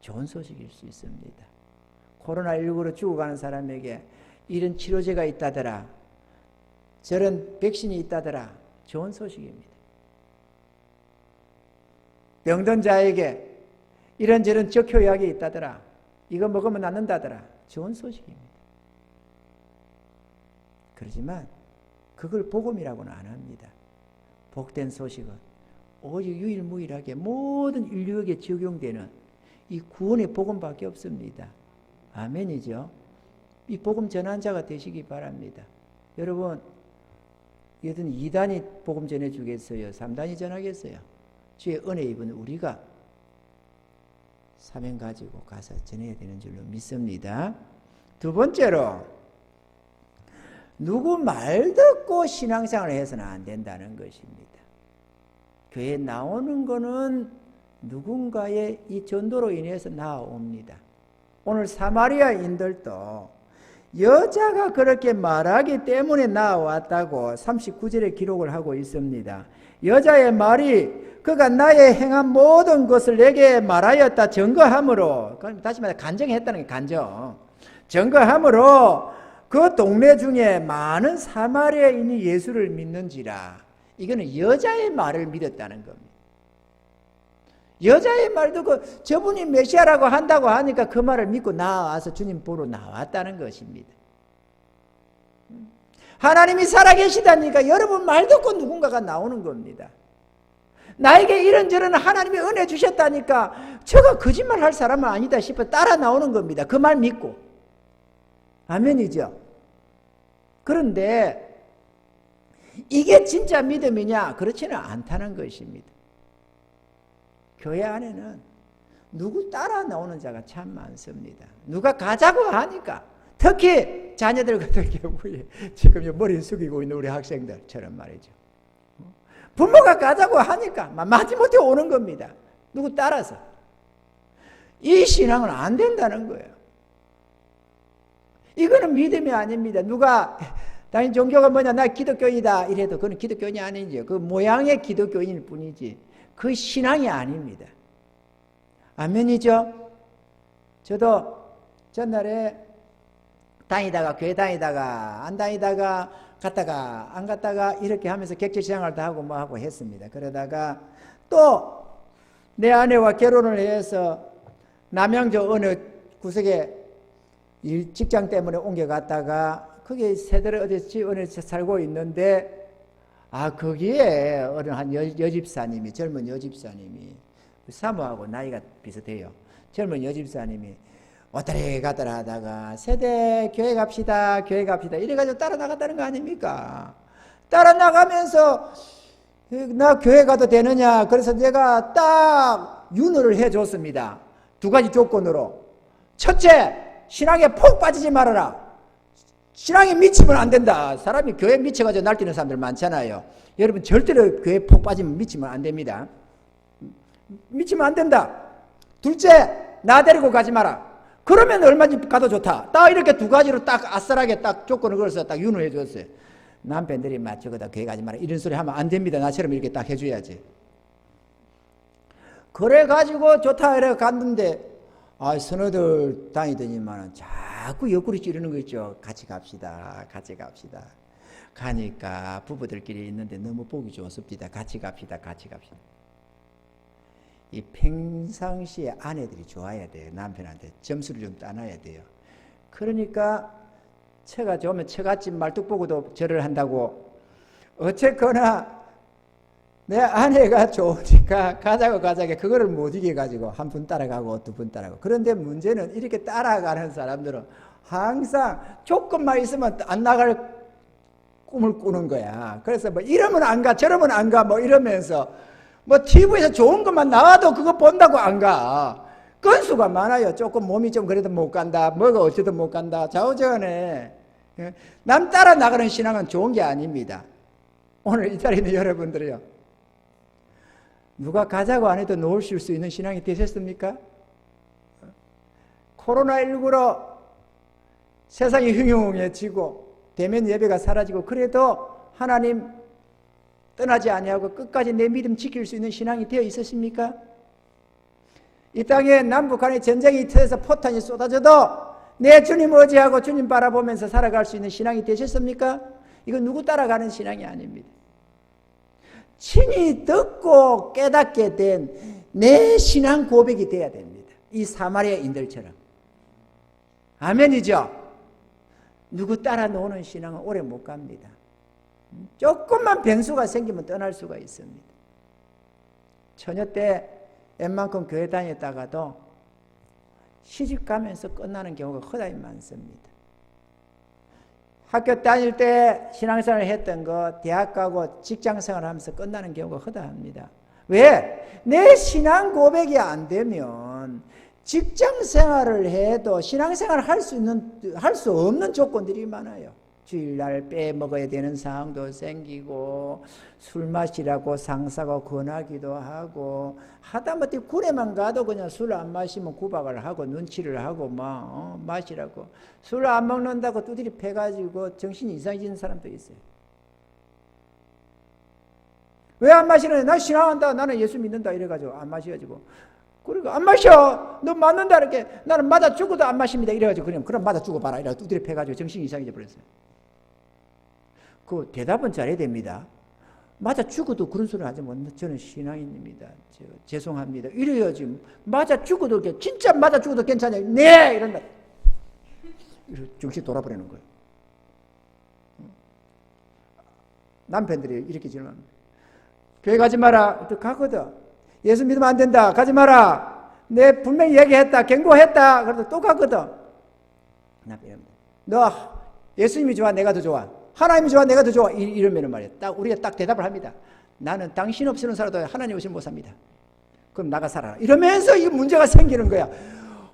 좋은 소식일 수 있습니다. 코로나19로 죽어가는 사람에게 이런 치료제가 있다더라. 저런 백신이 있다더라. 좋은 소식입니다. 병든 자에게 이런저런 적효약이 있다더라. 이거 먹으면 낫는다더라. 좋은 소식입니다. 그렇지만 그걸 복음이라고는 안 합니다. 복된 소식은 오직 유일무이하게 모든 인류에게 적용되는 이 구원의 복음밖에 없습니다. 아멘이죠. 이 복음 전한 자가 되시기 바랍니다. 여러분, 여든 2단이 복음 전해주겠어요? 3단이 전하겠어요? 주의 은혜 입은 우리가 사명 가지고 가서 전해야 되는 줄로 믿습니다. 두 번째로 누구 말 듣고 신앙생활을 해서는 안 된다는 것입니다. 교회에 나오는 거는 누군가의 이 전도로 인해서 나옵니다. 오늘 사마리아인들도 여자가 그렇게 말하기 때문에 나왔다고 39절에 기록을 하고 있습니다. 여자의 말이 그가 나의 행한 모든 것을 내게 말하였다 증거함으로, 다시 말해 간증했다는 게 간증. 증거함으로 그 동네 중에 많은 사마리아인이 예수를 믿는지라. 이거는 여자의 말을 믿었다는 겁니다. 여자의 말 듣고 저분이 메시아라고 한다고 하니까 그 말을 믿고 나와서 주님 보러 나왔다는 것입니다. 하나님이 살아계시다니까 여러분 말 듣고 누군가가 나오는 겁니다. 나에게 이런저런 하나님이 은혜 주셨다니까 저가 거짓말 할 사람은 아니다 싶어 따라 나오는 겁니다. 그 말 믿고. 아멘이죠. 그런데 이게 진짜 믿음이냐? 그렇지는 않다는 것입니다. 교회 안에는 누구 따라 나오는 자가 참 많습니다. 누가 가자고 하니까, 특히 자녀들 같은 경우에 지금 머리 숙이고 있는 우리 학생들처럼 말이죠. 부모가 가자고 하니까 마지못해 오는 겁니다. 누구 따라서. 이 신앙은 안 된다는 거예요. 이거는 믿음이 아닙니다. 누가 당연히 종교가 뭐냐, 나 기독교인이다 이래도 그건 기독교인이 아니죠. 그 모양의 기독교인일 뿐이지 그 신앙이 아닙니다. 아멘이죠? 저도 전날에 다니다가 교회 다니다가 안 다니다가 갔다가 안 갔다가 이렇게 하면서 객체시장을 다 하고 뭐 하고 했습니다. 그러다가 또 내 아내와 결혼을 해서 남양주 어느 구석에 직장 때문에 옮겨갔다가 거기 새들 어디 살고 있는데 거기에 어느 한 여집사님이, 젊은 여집사님이, 사모하고 나이가 비슷해요. 젊은 여집사님이 왔다리 갔다리 하다가 세대 교회 갑시다 교회 갑시다 이래가지고 따라 나갔다는 거 아닙니까? 따라 나가면서 나 교회 가도 되느냐, 그래서 내가 딱 윤허를 해줬습니다. 두 가지 조건으로. 첫째, 신앙에 폭 빠지지 말아라. 신앙에 미치면 안 된다. 사람이 교회에 미쳐가지고 날뛰는 사람들 많잖아요. 여러분 절대로 교회에 폭 빠지면 미치면 안 됩니다. 미치면 안 된다. 둘째, 나 데리고 가지 마라. 그러면 얼마든지 가도 좋다. 딱 이렇게 두 가지로 딱 아싸라게 딱 조건을 걸어서 딱 윤호해 줬어요. 남편들이 저거다 교회 가지 마라 이런 소리 하면 안 됩니다. 나처럼 이렇게 딱 해줘야지. 그래가지고 좋다 이래 갔는데 선호들 다니더니만 자꾸 옆구리 찌르는 거 있죠. 같이 갑시다. 같이 갑시다. 가니까 부부들끼리 있는데 너무 보기 좋습니다. 같이 갑시다. 같이 갑시다. 이 평상시에 아내들이 좋아야 돼요. 남편한테 점수를 좀 따놔야 돼요. 그러니까 처가 좋으면 처갓집 말뚝 보고도 절을 한다고. 어쨌거나 내 아내가 좋으니까 가자고 그거를 못 이겨가지고 한 분 따라가고 두 분 따라가고. 그런데 문제는 이렇게 따라가는 사람들은 항상 조건만 있으면 안 나갈 꿈을 꾸는 거야. 그래서 뭐 이러면 안 가 저러면 안 가 뭐 이러면서 뭐 TV에서 좋은 것만 나와도 그거 본다고 안 가. 건수가 많아요. 조금 몸이 좀 그래도 못 간다. 뭐가 어쩌든 못 간다. 좌우지간에 남 따라 나가는 신앙은 좋은 게 아닙니다. 오늘 이 자리에 있는 여러분들이요. 누가 가자고 안 해도 놓으실 수 있는 신앙이 되셨습니까? 코로나19로 세상이 흉흉해지고 대면 예배가 사라지고 그래도 하나님 떠나지 아니하고 끝까지 내 믿음 지킬 수 있는 신앙이 되어 있으십니까? 이 땅에 남북한의 전쟁이 터져서 포탄이 쏟아져도 내 주님 의지하고 주님 바라보면서 살아갈 수 있는 신앙이 되셨습니까? 이건 누구 따라가는 신앙이 아닙니다. 친히 듣고 깨닫게 된 내 신앙 고백이 돼야 됩니다. 이 사마리아인들처럼. 아멘이죠? 누구 따라 노는 신앙은 오래 못 갑니다. 조금만 변수가 생기면 떠날 수가 있습니다. 처녀 때 웬만큼 교회 다녔다가도 시집 가면서 끝나는 경우가 허다히 많습니다. 학교 다닐 때 신앙생활을 했던 거 대학 가고 직장생활을 하면서 끝나는 경우가 허다합니다. 왜? 내 신앙 고백이 안 되면 직장생활을 해도 신앙생활을 할 수 없는 조건들이 많아요. 주일날 빼먹어야 되는 상황도 생기고 술 마시라고 상사가 권하기도 하고 하다못해 굴에만 가도 그냥 술 안 마시면 구박을 하고 눈치를 하고 마시라고 술 안 먹는다고 두드리 패가지고 정신이 이상해지는 사람도 있어요. 왜 안 마시느냐? 나 신앙한다. 나는 예수 믿는다. 이래가지고 안 마셔가지고 그리고 안 마셔. 너 맞는다. 이렇게 나는 맞아 죽어도 안 마십니다. 이래가지고 그럼 맞아 죽어봐라. 이래가지고 두드리 패가지고 정신이 이상해져 버렸어요. 그 대답은 잘해야 됩니다. 맞아 죽어도 그런 소리 하지 못. 저는 신앙인입니다. 죄송합니다. 이래야지. 맞아 죽어도 진짜 맞아 죽어도 괜찮아요. 네 이런다. 정신 돌아버리는 거예요. 남편들이 이렇게 질문합니다. 교회 가지 마라. 또 가거든. 예수 믿으면 안 된다. 가지 마라. 내 분명히 얘기했다. 경고했다. 그래도 또 가거든. 너 예수님이 좋아? 내가 더 좋아? 하나님이 좋아? 내가 더 좋아? 이러면 말이야. 우리가 딱 대답을 합니다. 나는 당신 없이는 살아도 하나님 없이는 못 삽니다. 그럼 나가 살아라. 이러면서 이 문제가 생기는 거야.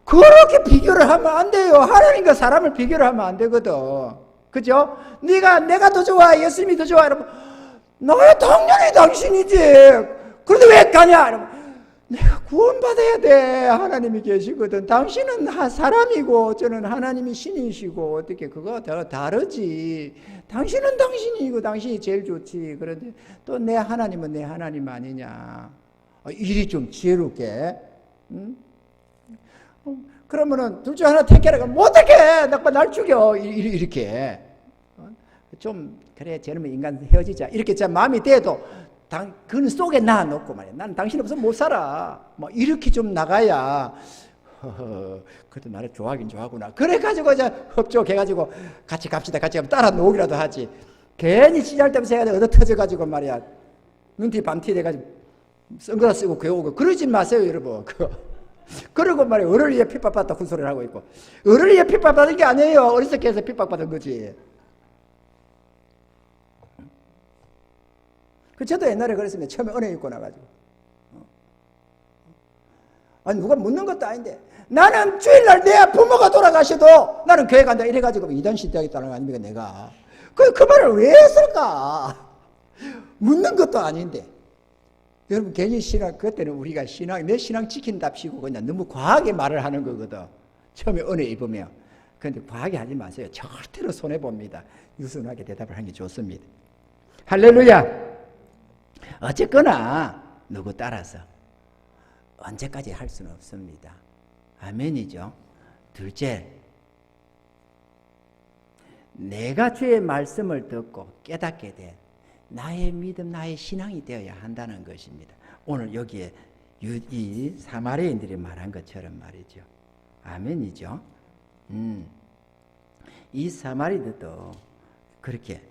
그렇게 비교를 하면 안 돼요. 하나님과 사람을 비교를 하면 안 되거든. 그죠? 내가 더 좋아? 예수님이 더 좋아? 이러면 나야 당연히 당신이지. 그런데 왜 가냐? 이러면 내가 구원받아야 돼. 하나님이 계시거든. 당신은 사람이고 저는 하나님이 신이시고 어떻게 그거 다르지. 당신은 당신이고 당신이 제일 좋지. 그런데 또 내 하나님은 내 하나님 아니냐. 일이 좀 지혜롭게. 응? 그러면은 둘 중 하나 택해라. 못 택해. 날 죽여. 이렇게. 좀 그래 저놈의 인간 헤어지자. 이렇게 제 마음이 돼도 그 속에 놔놓고 말이야. 나는 당신 없으면 못 살아. 이렇게 좀 나가야 그래도 나를 좋아하긴 좋아하구나. 그래가지고 협조해가지고 같이 갑시다. 같이 가면 따라 놓으기라도 하지. 괜히 지잘데없이 해가지고 얻어 터져가지고 말이야. 눈티 밤티 돼가지고 선글라스 쓰고 교회 오고 그러지 마세요 여러분. 그러고 말이야. 어른을 위해 핍박받다 그 소리를 하고 있고. 어른을 위해 핍박받은 게 아니에요. 어리석게 해서 핍박받은 거지. 저도 옛날에 그랬습니다. 처음에 은혜 입고 나가지고. 아니, 누가 묻는 것도 아닌데. 나는 주일날 내 부모가 돌아가셔도 나는 교회 간다. 이래가지고 이단시 되겠다는 거 아닙니까, 내가. 그 말을 왜 했을까? 묻는 것도 아닌데. 여러분, 괜히 그때는 우리가 내 신앙 지킨답시고 그냥 너무 과하게 말을 하는 거거든. 처음에 은혜 입으면. 그런데 과하게 하지 마세요. 절대로 손해봅니다. 유순하게 대답을 하는 게 좋습니다. 할렐루야! 어쨌거나 누구 따라서 언제까지 할 수는 없습니다. 아멘이죠. 둘째, 내가 주의 말씀을 듣고 깨닫게 된 나의 믿음, 나의 신앙이 되어야 한다는 것입니다. 오늘 여기에 이 사마리아인들이 말한 것처럼 말이죠. 아멘이죠. 이 사마리아인들도 그렇게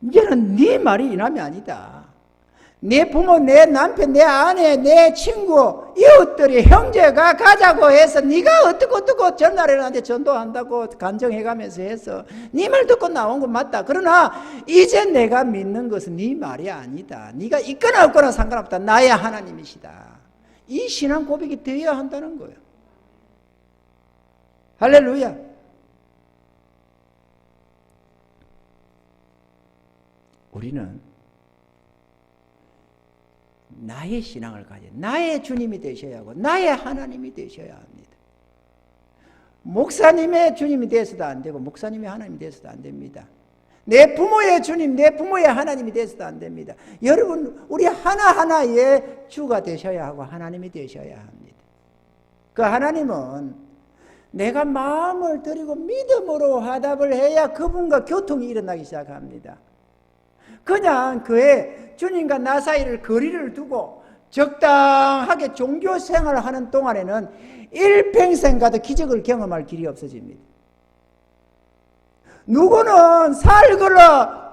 이제는 네 말이 이남이 아니다. 내 부모, 내 남편, 내 아내, 내 친구, 이웃들이 형제가 가자고 해서 네가 어떻고 전날에 나한테 전도한다고 간정해가면서 해서 네 말 듣고 나온 건 맞다. 그러나 이제 내가 믿는 것은 네 말이 아니다. 네가 있거나 없거나 상관없다. 나의 하나님이시다. 이 신앙 고백이 되어야 한다는 거예요. 할렐루야. 우리는 나의 신앙을 가져 나의 주님이 되셔야 하고 나의 하나님이 되셔야 합니다. 목사님의 주님이 되어서도 안 되고 목사님의 하나님이 되어서도 안 됩니다. 내 부모의 주님, 내 부모의 하나님이 되어서도 안 됩니다. 여러분, 우리 하나하나의 주가 되셔야 하고 하나님이 되셔야 합니다. 그 하나님은 내가 마음을 들이고 믿음으로 화답을 해야 그분과 교통이 일어나기 시작합니다. 그냥 그의 주님과 나 사이를 거리를 두고 적당하게 종교 생활을 하는 동안에는 일평생 가도 기적을 경험할 길이 없어집니다. 누구는 사흘 걸러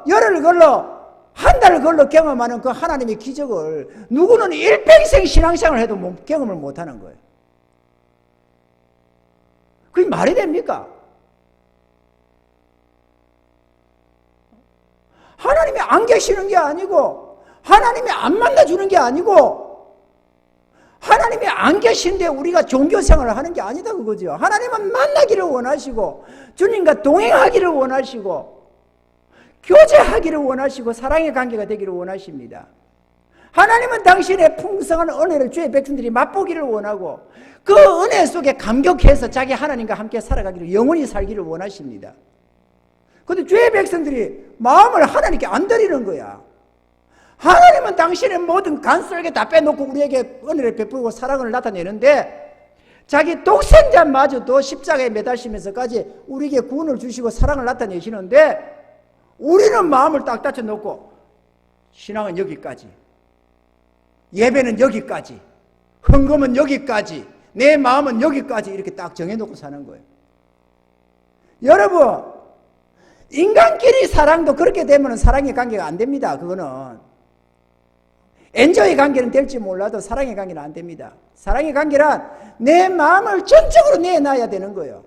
열흘 걸러 한 달 걸러 경험하는 그 하나님의 기적을 누구는 일평생 신앙생활을 해도 경험을 못하는 거예요. 그게 말이 됩니까? 하나님이 안 계시는 게 아니고 하나님이 안 만나주는 게 아니고 하나님이 안 계신데 우리가 종교생활을 하는 게 아니다 그거죠. 하나님은 만나기를 원하시고 주님과 동행하기를 원하시고 교제하기를 원하시고 사랑의 관계가 되기를 원하십니다. 하나님은 당신의 풍성한 은혜를 주의 백성들이 맛보기를 원하고 그 은혜 속에 감격해서 자기 하나님과 함께 살아가기를 영원히 살기를 원하십니다. 그런데 주의 백성들이 마음을 하나님께 안 드리는 거야. 하나님은 당신의 모든 간절하게 다 빼놓고 우리에게 은혜를 베풀고 사랑을 나타내는데 자기 독생자마저도 십자가에 매달리면서까지 우리에게 구원을 주시고 사랑을 나타내시는데 우리는 마음을 딱 닫혀놓고 신앙은 여기까지, 예배는 여기까지, 헌금은 여기까지, 내 마음은 여기까지 이렇게 딱 정해놓고 사는 거예요. 여러분, 인간끼리 사랑도 그렇게 되면 사랑의 관계가 안 됩니다. 그거는 엔조의 관계는 될지 몰라도 사랑의 관계는 안 됩니다. 사랑의 관계란 내 마음을 전적으로 내놔야 되는 거예요.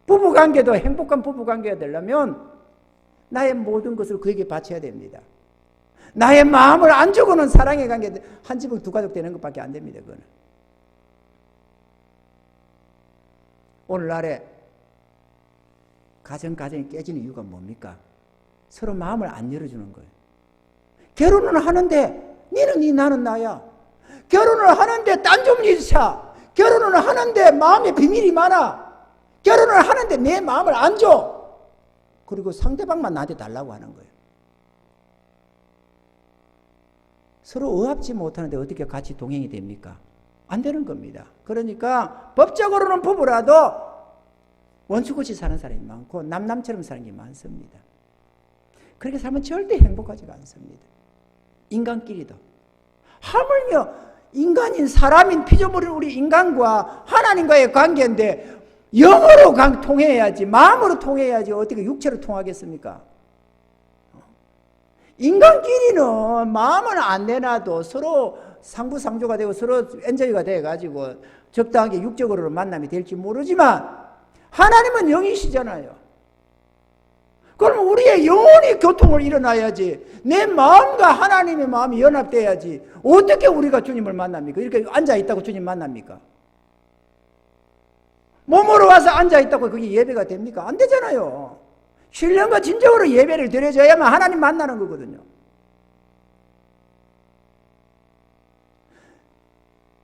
부부관계도 행복한 부부관계가 되려면 나의 모든 것을 그에게 바쳐야 됩니다. 나의 마음을 안 주고는 사랑의 관계 한 집을 두 가족 되는 것밖에 안 됩니다. 그거는. 오늘날에 가정이 깨지는 이유가 뭡니까? 서로 마음을 안 열어주는 거예요. 결혼을 하는데 니는 니 나는 나야. 결혼을 하는데 딴 좀 일차. 결혼을 하는데 마음에 비밀이 많아. 결혼을 하는데 내 마음을 안 줘. 그리고 상대방만 나한테 달라고 하는 거예요. 서로 의합지 못하는데 어떻게 같이 동행이 됩니까? 안 되는 겁니다. 그러니까 법적으로는 부부라도 원수같이 사는 사람이 많고 남남처럼 사는 게 많습니다. 그렇게 살면 절대 행복하지가 않습니다. 인간끼리도. 하물며 인간인 사람인 피조물인 우리 인간과 하나님과의 관계인데 영으로 통해야지, 마음으로 통해야지 어떻게 육체로 통하겠습니까? 인간끼리는 마음은 안 내놔도 서로 상부상조가 되고 서로 엔저이가 돼가지고 적당하게 육적으로 만남이 될지 모르지만 하나님은 영이시잖아요. 그럼 우리의 영혼이 교통을 일어나야지. 내 마음과 하나님의 마음이 연합돼야지. 어떻게 우리가 주님을 만납니까? 이렇게 앉아있다고 주님 만납니까? 몸으로 와서 앉아있다고 그게 예배가 됩니까? 안 되잖아요. 신령과 진정으로 예배를 드려줘야만 하나님 만나는 거거든요.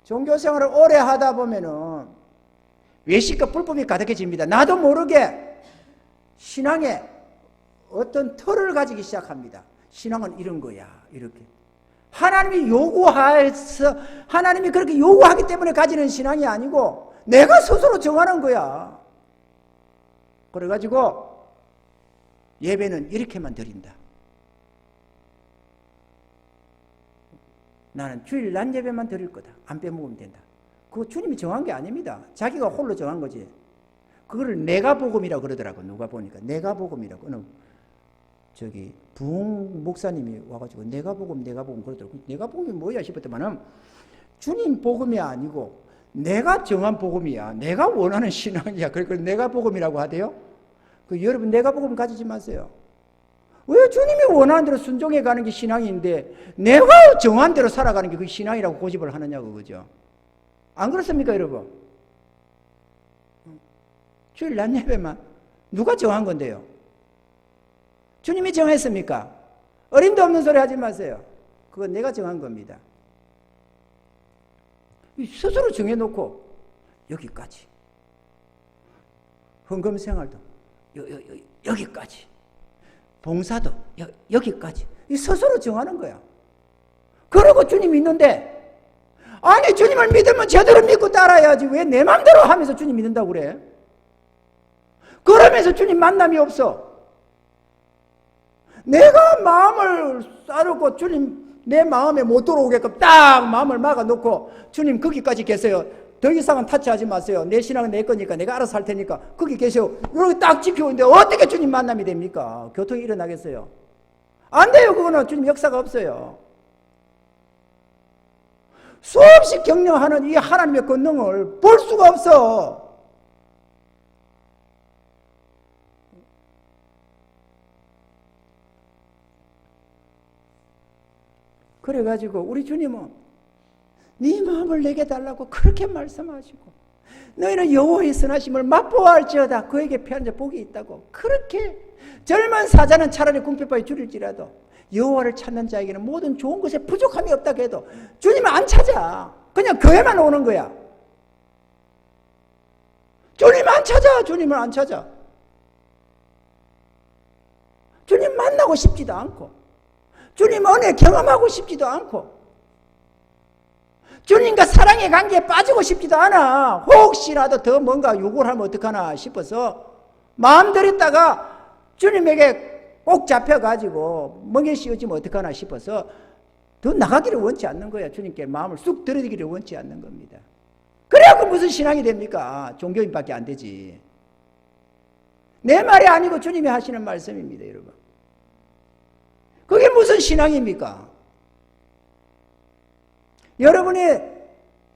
종교생활을 오래 하다 보면은 외식과 불법이 가득해집니다. 나도 모르게 신앙에 어떤 틀을 가지기 시작합니다. 신앙은 이런 거야. 이렇게. 하나님이 요구해서 하나님이 그렇게 요구하기 때문에 가지는 신앙이 아니고 내가 스스로 정하는 거야. 그래가지고 예배는 이렇게만 드린다. 나는 주일 낮 예배만 드릴 거다. 안 빼먹으면 된다. 그거 주님이 정한 게 아닙니다. 자기가 홀로 정한 거지. 그거를 내가 복음이라고 그러더라고. 누가 보니까 내가 복음이라고. 저기 부흥 목사님이 와가지고 내가 복음 그러더라고. 내가 복음이 뭐야 싶었더만은 주님 복음이 아니고 내가 정한 복음이야. 내가 원하는 신앙이야. 그러니까 내가 복음이라고 하대요. 여러분 내가 복음 가지지 마세요. 왜 주님이 원하는 대로 순종해 가는 게 신앙인데 내가 정한 대로 살아가는 게 그 신앙이라고 고집을 하느냐고 그죠? 안 그렇습니까 여러분? 주일 낮 예배만 누가 정한 건데요? 주님이 정했습니까? 어림도 없는 소리 하지 마세요. 그건 내가 정한 겁니다. 스스로 정해놓고 여기까지. 헌금 생활도 여기까지. 봉사도 여기까지. 스스로 정하는 거야. 그러고 주님 믿는데 아니 주님을 믿으면 제대로 믿고 따라야지 왜 내 맘대로 하면서 주님 믿는다고 그래? 그러면서 주님 만남이 없어. 내가 마음을 싸놓고 주님 내 마음에 못 들어오게끔 딱 마음을 막아놓고 주님 거기까지 계세요. 더 이상은 타치하지 마세요. 내 신앙은 내 거니까 내가 알아서 할 테니까 거기 계세요. 이렇게 딱 지켜오는데 어떻게 주님 만남이 됩니까? 교통이 일어나겠어요? 안 돼요. 그거는 주님 역사가 없어요. 수없이 격려하는 이 하나님의 권능을 볼 수가 없어. 그래가지고 우리 주님은 네 마음을 내게 달라고 그렇게 말씀하시고, 너희는 여호와의 선하심을 맛보아할지어다 그에게 피하는 자 복이 있다고. 그렇게 젊은 사자는 차라리 궁핍하게 줄일지라도 여호와를 찾는 자에게는 모든 좋은 것에 부족함이 없다고 해도 주님을 안 찾아. 그냥 교회만 오는 거야. 주님 안 찾아. 주님을 안 찾아. 주님 만나고 싶지도 않고, 주님 은혜 경험하고 싶지도 않고, 주님과 사랑의 관계에 빠지고 싶지도 않아. 혹시라도 더 뭔가 요구를 하면 어떡하나 싶어서 마음대로 있다가 주님에게 꼭 잡혀가지고 멍에 씌워지면 어떡하나 싶어서 더 나가기를 원치 않는 거야. 주님께 마음을 쑥 들이기를 원치 않는 겁니다. 그래야 무슨 신앙이 됩니까? 종교인밖에 안 되지. 내 말이 아니고 주님이 하시는 말씀입니다, 여러분. 그게 무슨 신앙입니까? 여러분이,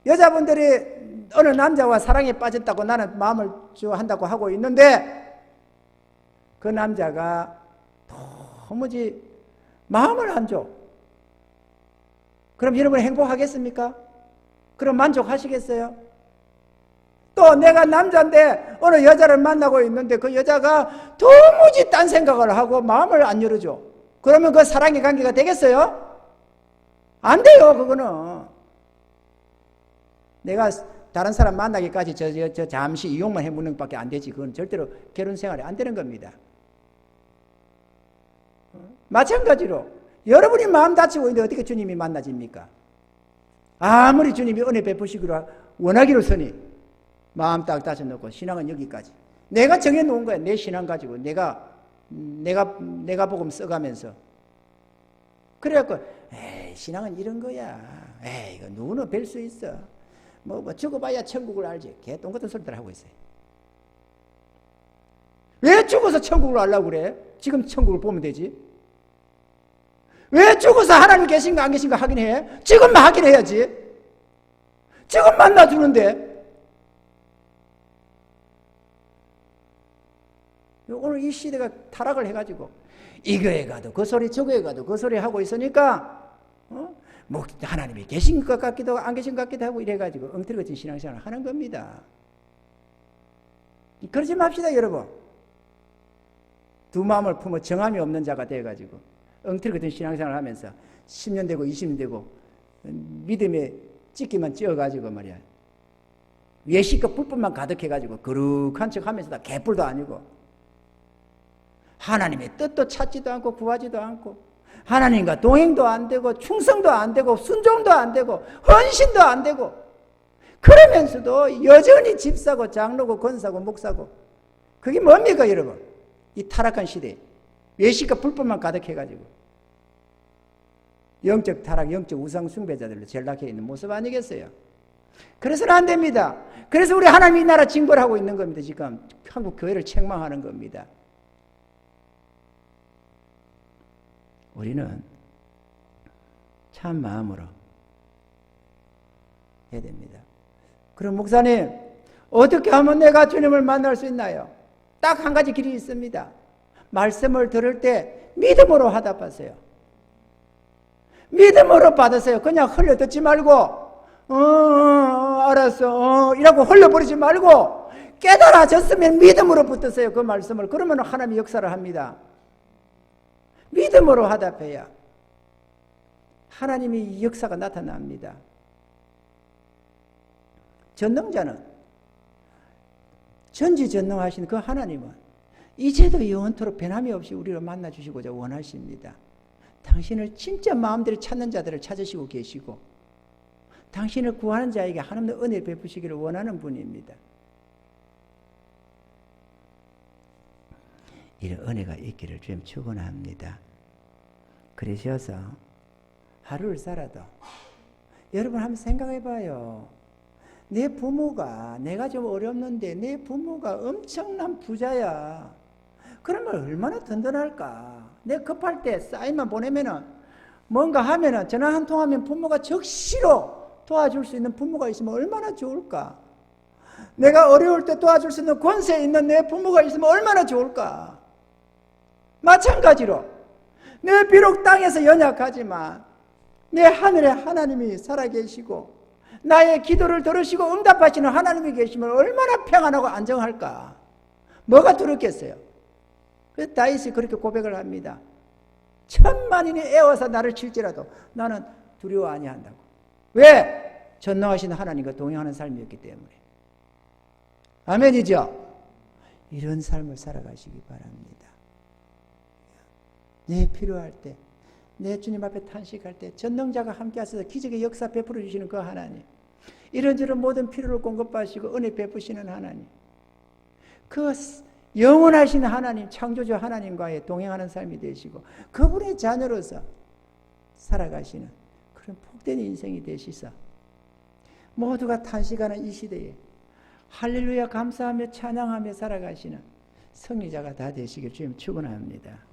여자분들이 어느 남자와 사랑에 빠졌다고 나는 마음을 한다고 하고 있는데, 그 남자가 도무지 마음을 안 줘. 그럼 여러분 행복하겠습니까? 그럼 만족하시겠어요? 또 내가 남자인데 어느 여자를 만나고 있는데 그 여자가 도무지 딴 생각을 하고 마음을 안 열어줘. 그러면 그 사랑의 관계가 되겠어요? 안 돼요, 그거는. 내가 다른 사람 만나기까지 저 잠시 이용만 해보는 것밖에 안 되지. 그건 절대로 결혼 생활이 안 되는 겁니다. 마찬가지로 여러분이 마음 다치고 있는데 어떻게 주님이 만나집니까? 아무리 주님이 은혜 베푸시기로 원하기로 서니 마음 딱 다져놓고 신앙은 여기까지. 내가 정해놓은 거야. 내 신앙 가지고 내가 복음 써가면서. 그래갖고 에이 신앙은 이런 거야. 에이 이거 누구는 뵐 수 있어. 뭐 죽어봐야 천국을 알지. 개똥 같은 소리들 하고 있어요. 왜 죽어서 천국을 알라고 그래? 지금 천국을 보면 되지. 왜 죽어서 하나님 계신가 안 계신가 확인해? 지금만 확인해야지. 지금 만나주는데. 오늘 이 시대가 타락을 해가지고 이 교회 가도 그 소리 저 교회 가도 그 소리 하고 있으니까 뭐 하나님이 계신 것 같기도 하고 안 계신 것 같기도 하고 이래가지고 엉터리 같은 신앙생활을 하는 겁니다. 그러지 맙시다, 여러분. 두 마음을 품어 정함이 없는 자가 되어가지고 엉터리 같은 신앙생활을 하면서 10년 되고 20년 되고 믿음에 찍기만 찌어가지고 말이야. 외식과 불법만 가득해가지고 거룩한 척 하면서 다 개뿔도 아니고 하나님의 뜻도 찾지도 않고 구하지도 않고 하나님과 동행도 안 되고 충성도 안 되고 순종도 안 되고 헌신도 안 되고 그러면서도 여전히 집사고 장로고 권사고 목사고 그게 뭡니까, 여러분? 이 타락한 시대에 외식과 불법만 가득해가지고 영적 타락, 영적 우상 숭배자들로 전락해 있는 모습 아니겠어요? 그래서는 안 됩니다. 그래서 우리 하나님 이 나라 징벌하고 있는 겁니다. 지금 한국 교회를 책망하는 겁니다. 우리는 참 마음으로 해야 됩니다. 그럼 목사님, 어떻게 하면 내가 주님을 만날 수 있나요? 딱 한 가지 길이 있습니다. 말씀을 들을 때 믿음으로 화답하세요. 믿음으로 받으세요. 그냥 흘려 듣지 말고 알았어 이라고 흘려버리지 말고 깨달아졌으면 믿음으로 붙으세요. 그 말씀을. 그러면 하나님이 역사를 합니다. 믿음으로 화답해야 하나님이 역사가 나타납니다. 전능자는, 전지전능하신 그 하나님은 이제도 영원토록 변함이 없이 우리를 만나주시고자 원하십니다. 당신을 진짜 마음대로 찾는 자들을 찾으시고 계시고 당신을 구하는 자에게 하나님의 은혜 베푸시기를 원하는 분입니다. 이런 은혜가 있기를 주님 축원합니다. 그러셔서 하루를 살아도 여러분 한번 생각해 봐요. 내 부모가, 내가 좀 어렵는데 내 부모가 엄청난 부자야. 그러면 얼마나 든든할까. 내가 급할 때 사인만 보내면은 뭔가 하면은 전화 한 통하면 부모가 적시로 도와줄 수 있는 부모가 있으면 얼마나 좋을까. 내가 어려울 때 도와줄 수 있는 권세 있는 내 부모가 있으면 얼마나 좋을까. 마찬가지로 내 비록 땅에서 연약하지만 내 하늘에 하나님이 살아계시고 나의 기도를 들으시고 응답하시는 하나님이 계시면 얼마나 평안하고 안정할까? 뭐가 두렵겠어요? 그래서 다윗이 그렇게 고백을 합니다. 천만인이 애워서 나를 칠지라도 나는 두려워 아니한다고. 왜? 전능하신 하나님과 동행하는 삶이었기 때문에. 아멘이죠? 이런 삶을 살아가시기 바랍니다. 내 필요할 때, 내 주님 앞에 탄식할 때 전능자가 함께 하셔서 기적의 역사 베풀어 주시는 그 하나님, 이런저런 모든 필요를 공급하시고 은혜 베푸시는 하나님, 그 영원하신 하나님, 창조주 하나님과의 동행하는 삶이 되시고 그분의 자녀로서 살아가시는 그런 복된 인생이 되시사 모두가 탄식하는 이 시대에 할렐루야 감사하며 찬양하며 살아가시는 승리자가 다 되시길 주님 축원합니다.